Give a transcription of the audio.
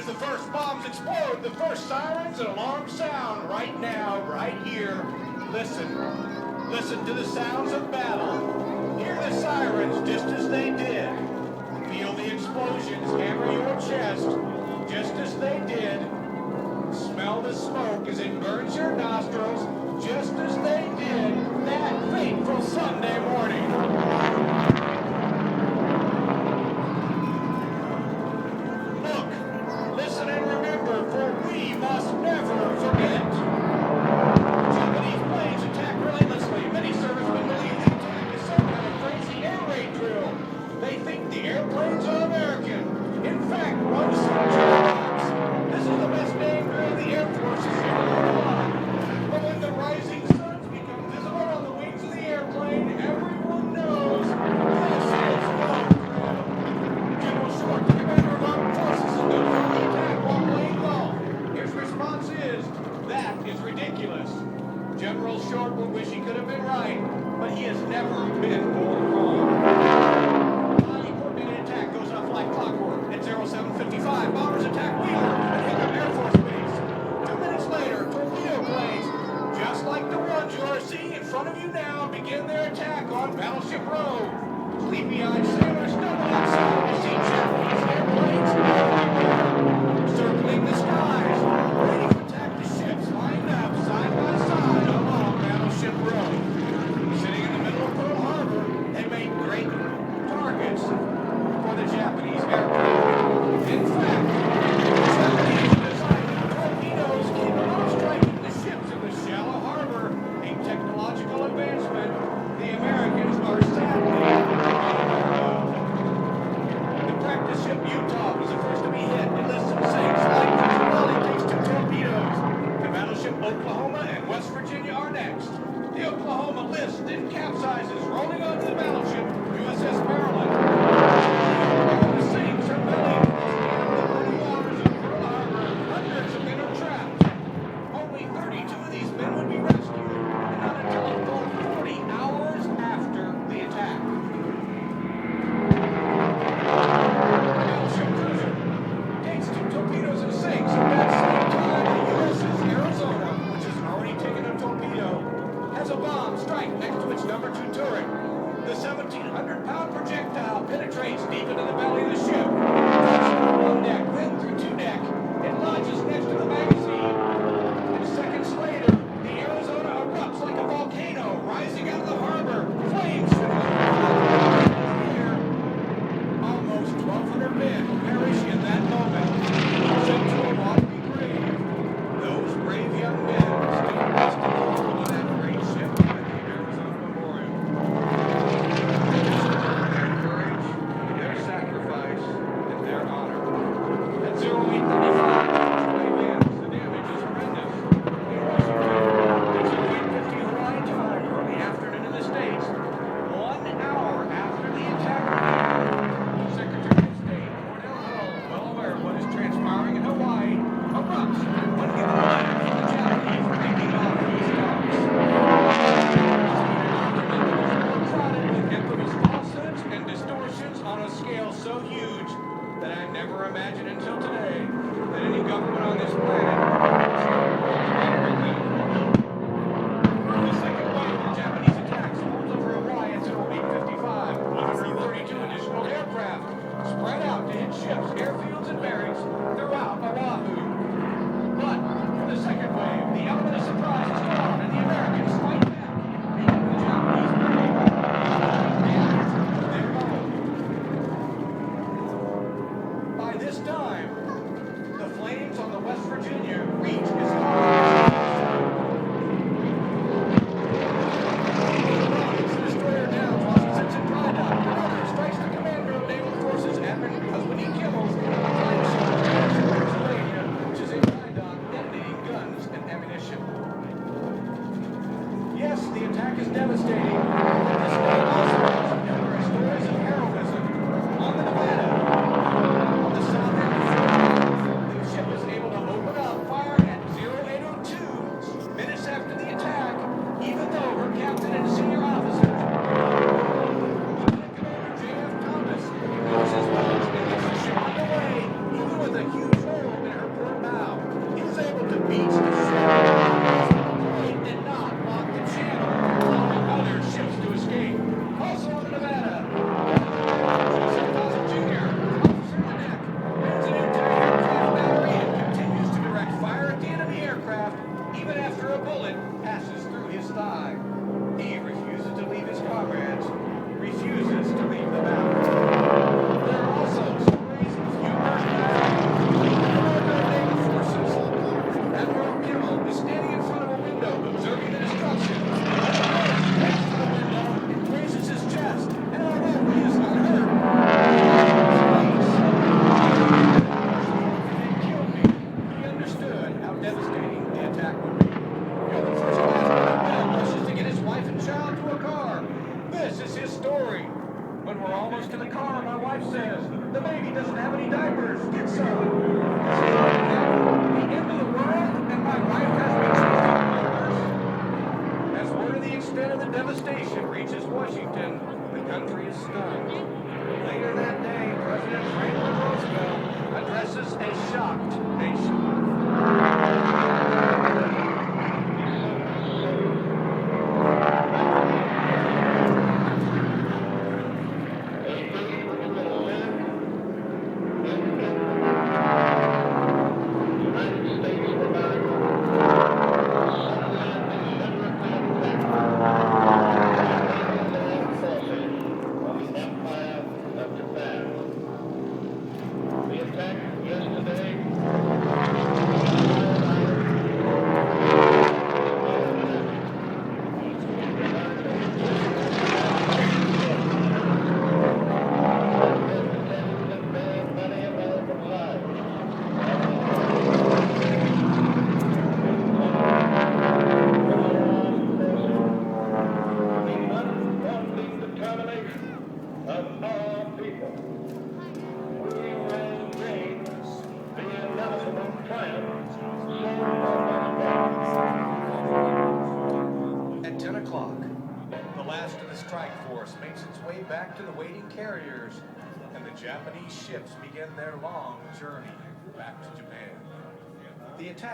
as the first bombs explode, the first sirens and alarms sound right now, right here. Listen. Listen to the sounds of battle. Hear the sirens just as they did. Feel the explosions hammer your chest just as they did. Smell the smoke as it burns your nostrils just as they did that fateful Sunday morning. Look, listen and remember, for we must never forget. Japanese planes attack relentlessly. Many servicemen believe the attack is some kind of crazy air raid drill. They think the airplanes are American. In fact, one soldier this is the best name drill the Air Force has ever done. But when the rising suns become visible on the wings of the airplane, everyone knows this is no drill. General Short, the commander of armed forces, is going to the attack while playing golf. His response is, that is ridiculous. General Short will wish he could have been right, but he has never been more wrong. Highly coordinated attack goes off like clockwork. At 0755, bombers attack Wheeler at Hickam Air Force Base. 2 minutes later, torpedo planes, just like the ones you are seeing in front of you now, begin their attack on Battleship Row. Sleepy-eyed sailors stumble outside to see Japanese airplanes circling the skies, ready to attack the ships lined up side by side along Battleship Row. Sitting in the middle of Pearl Harbor, they made great targets for the Japanese aircraft. In fact, the Japanese designed torpedoes capable of striking the ships in the shallow harbor, a technological advancement the Americans are sadly unaware of. The practice ship Utah was the first to be hit. It lists and sinks like the Valley takes 2 torpedoes. The battleship Oklahoma and West Virginia are next. The Oklahoma lists and capsizes, rolling onto the battleship USS Maryland. The sinks are belly across the waters of Pearl Harbor. Hundreds of men are trapped. Only 32 of these men would be rescued, and not until a full 40 hours after the attack. Battleship Cruiser takes 2 torpedoes and sinks. At that same time, the USS Arizona, which has already taken a torpedo, has a bomb strike next to its number 2 turret. The 1,700-pound projectile penetrates deep into the belly of the ship, touches through 1 deck, then through 2 deck. It lodges next to the magazine. And seconds later, the Arizona erupts like a volcano, rising out of the harbor. Flames shoot up in the air. Almost 1,200 men perish in that moment, sent to a watery grave. Those brave young men still rest on that great ship at the Arizona Memorial. Their courage, their sacrifice, and a story. When we're almost to the car, my wife says, the baby doesn't have any diapers. Get some. The end of the world, and my wife has me diapers. As word of the extent of the devastation reaches Washington, the country is stunned. Later that day, President Franklin Roosevelt addresses a shocked nation. At 10 o'clock, the last of the strike force makes its way back to the waiting carriers, and the Japanese ships begin their long journey back to Japan. The attack